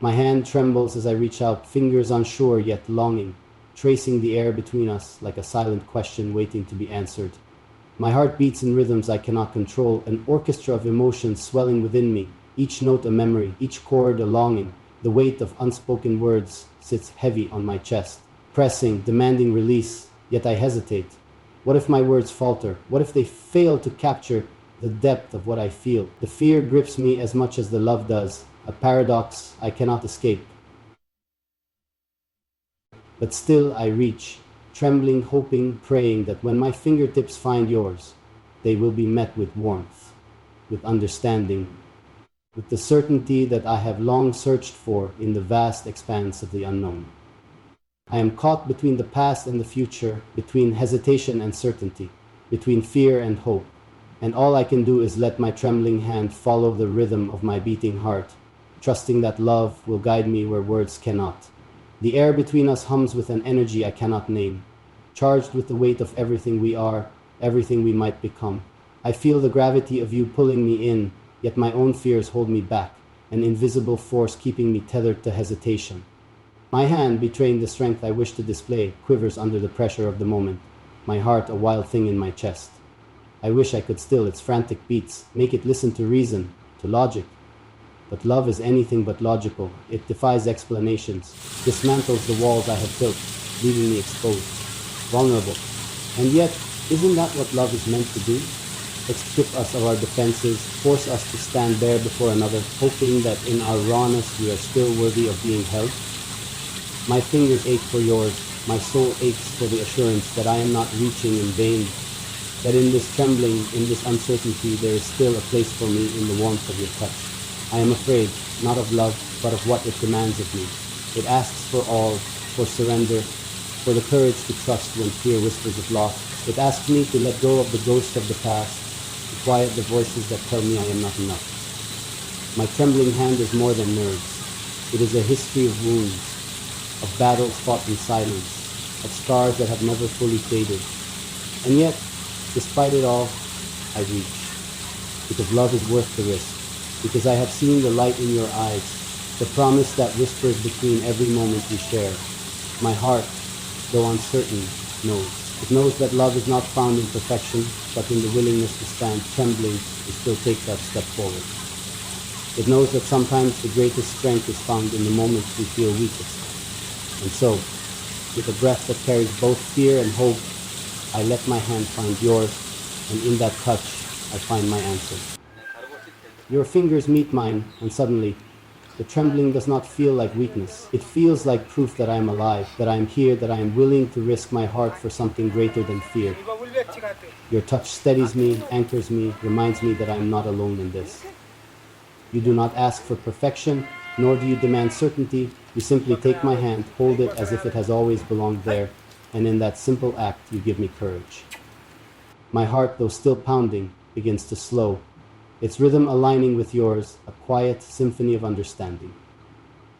My hand trembles as I reach out, fingers unsure yet longing, tracing the air between us like a silent question waiting to be answered. My heart beats in rhythms I cannot control, an orchestra of emotions swelling within me, each note a memory, each chord a longing. The weight of unspoken words sits heavy on my chest, pressing, demanding release, yet I hesitate. What if my words falter? What if they fail to capture the depth of what I feel? The fear grips me as much as the love does, a paradox I cannot escape. But still I reach, trembling, hoping, praying that when my fingertips find yours, they will be met with warmth, with understanding, with the certainty that I have long searched for in the vast expanse of the unknown. I am caught between the past and the future, between hesitation and certainty, between fear and hope, and all I can do is let my trembling hand follow the rhythm of my beating heart, trusting that love will guide me where words cannot. The air between us hums with an energy I cannot name, charged with the weight of everything we are, everything we might become. I feel the gravity of you pulling me in, yet my own fears hold me back, an invisible force keeping me tethered to hesitation. My hand, betraying the strength I wish to display, quivers under the pressure of the moment, my heart a wild thing in my chest. I wish I could still its frantic beats, make it listen to reason, to logic. But love is anything but logical. It defies explanations, dismantles the walls I have built, leaving me exposed, vulnerable. And yet, isn't that what love is meant to do? Strip us of our defenses, force us to stand bare before another, hoping that in our rawness we are still worthy of being held. My fingers ache for yours, my soul aches for the assurance that I am not reaching in vain, that in this trembling, in this uncertainty, there is still a place for me in the warmth of your touch. I am afraid, not of love, but of what it demands of me. It asks for all, for surrender, for the courage to trust when fear whispers of loss. It asks me to let go of the ghost of the past, to quiet the voices that tell me I am not enough. My trembling hand is more than nerves. It is a history of wounds, of battles fought in silence, of scars that have never fully faded. And yet, despite it all, I reach. Because love is worth the risk. Because I have seen the light in your eyes, the promise that whispers between every moment we share. My heart, though uncertain, knows. It knows that love is not found in perfection, but in the willingness to stand trembling and still take that step forward. It knows that sometimes the greatest strength is found in the moments we feel weakest. And so, with a breath that carries both fear and hope, I let my hand find yours, and in that touch, I find my answer. Your fingers meet mine, and suddenly, the trembling does not feel like weakness. It feels like proof that I am alive, that I am here, that I am willing to risk my heart for something greater than fear. Your touch steadies me, anchors me, reminds me that I am not alone in this. You do not ask for perfection, nor do you demand certainty. You simply take my hand, hold it as if it has always belonged there, and in that simple act you give me courage. My heart, though still pounding, begins to slow, its rhythm aligning with yours, a quiet symphony of understanding.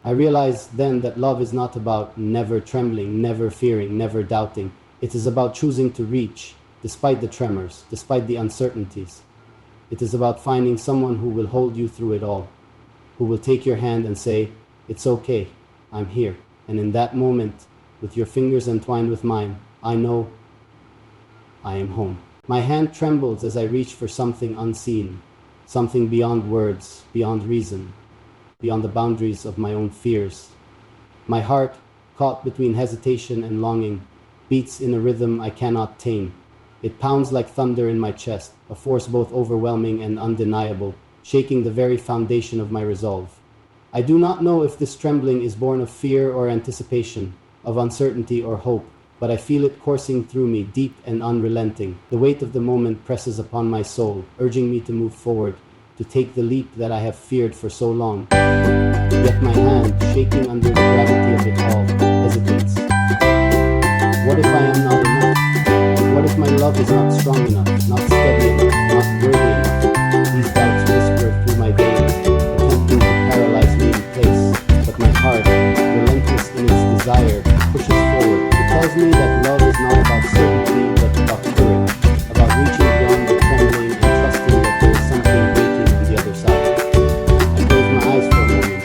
I realize then that love is not about never trembling, never fearing, never doubting. It is about choosing to reach, despite the tremors, despite the uncertainties. It is about finding someone who will hold you through it all, who will take your hand and say, "It's okay, I'm here." And in that moment, with your fingers entwined with mine, I know I am home. My hand trembles as I reach for something unseen, something beyond words, beyond reason, beyond the boundaries of my own fears. My heart, caught between hesitation and longing, beats in a rhythm I cannot tame. It pounds like thunder in my chest, a force both overwhelming and undeniable, shaking the very foundation of my resolve. I do not know if this trembling is born of fear or anticipation, of uncertainty or hope, but I feel it coursing through me, deep and unrelenting. The weight of the moment presses upon my soul, urging me to move forward, to take the leap that I have feared for so long. Yet my hand, shaking under the gravity of it all, hesitates. What if I am not enough? What if my love is not strong enough, not steady enough, not worthy enough? These doubts whisper through my veins, attempting to paralyze me in place. But my heart, relentless in its desire, pushes forward. It tells me that love is not about certainty, but about courage, about reaching beyond the trembling and trusting that there is something waiting on the other side. I close my eyes for a moment,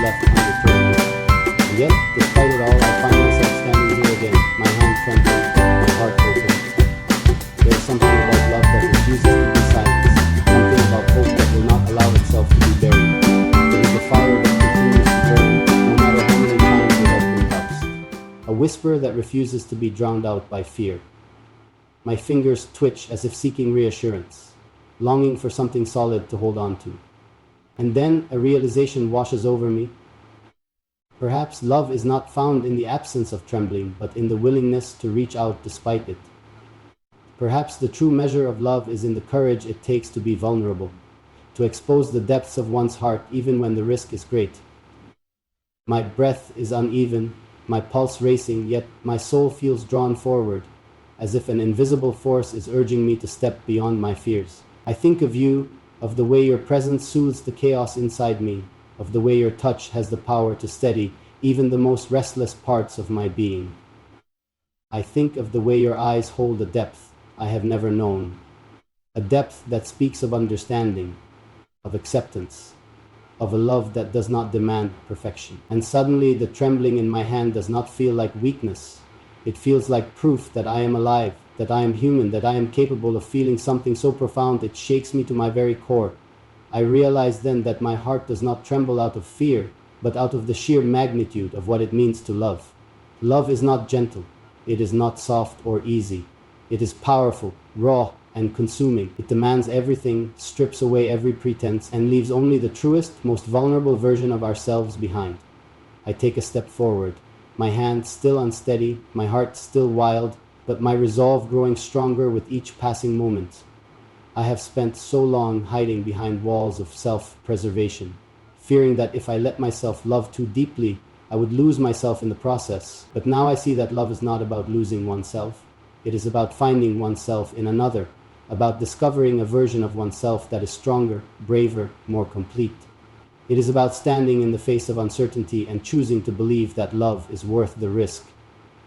left unreturned. And yet, despite it all, I find myself standing here again, my hand trembling, my heart open. There is something about love that refuses to be silenced, something about hope that will not allow itself to be buried. It is a fire that continues to burn, no matter how many times it has been doused. A whisper that refuses to be drowned out by fear. My fingers twitch as if seeking reassurance, longing for something solid to hold on to. And then a realization washes over me. Perhaps love is not found in the absence of trembling, but in the willingness to reach out despite it. Perhaps the true measure of love is in the courage it takes to be vulnerable, to expose the depths of one's heart even when the risk is great. My breath is uneven, my pulse racing, yet my soul feels drawn forward, as if an invisible force is urging me to step beyond my fears. I think of you, of the way your presence soothes the chaos inside me, of the way your touch has the power to steady even the most restless parts of my being. I think of the way your eyes hold a depth I have never known, a depth that speaks of understanding, of acceptance, of a love that does not demand perfection. And suddenly the trembling in my hand does not feel like weakness. It feels like proof that I am alive, that I am human, that I am capable of feeling something so profound it shakes me to my very core. I realize then that my heart does not tremble out of fear, but out of the sheer magnitude of what it means to love. Love is not gentle. It is not soft or easy. It is powerful, raw, and consuming. It demands everything, strips away every pretense, and leaves only the truest, most vulnerable version of ourselves behind. I take a step forward, my hand still unsteady, my heart still wild, but my resolve growing stronger with each passing moment. I have spent so long hiding behind walls of self-preservation, fearing that if I let myself love too deeply, I would lose myself in the process. But now I see that love is not about losing oneself. It is about finding oneself in another, about discovering a version of oneself that is stronger, braver, more complete. It is about standing in the face of uncertainty and choosing to believe that love is worth the risk.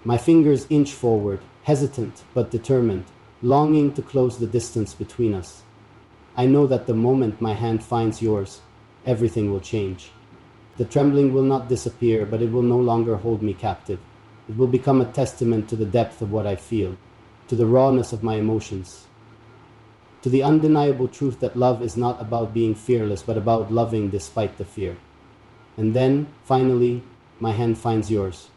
My fingers inch forward, hesitant but determined, longing to close the distance between us. I know that the moment my hand finds yours, everything will change. The trembling will not disappear, but it will no longer hold me captive. It will become a testament to the depth of what I feel, to the rawness of my emotions, to the undeniable truth that love is not about being fearless, but about loving despite the fear. And then, finally, my hand finds yours.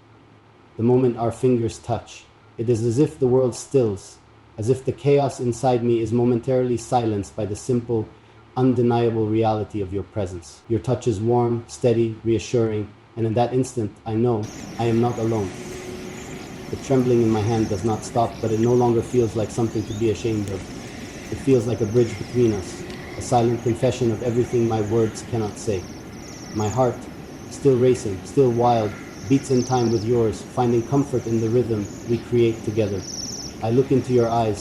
The moment our fingers touch, it is as if the world stills, as if the chaos inside me is momentarily silenced by the simple, undeniable reality of your presence. Your touch is warm, steady, reassuring, and in that instant, I know I am not alone. The trembling in my hand does not stop, but it no longer feels like something to be ashamed of. It feels like a bridge between us, a silent confession of everything my words cannot say. My heart, still racing, still wild, beats in time with yours, finding comfort in the rhythm we create together. I look into your eyes,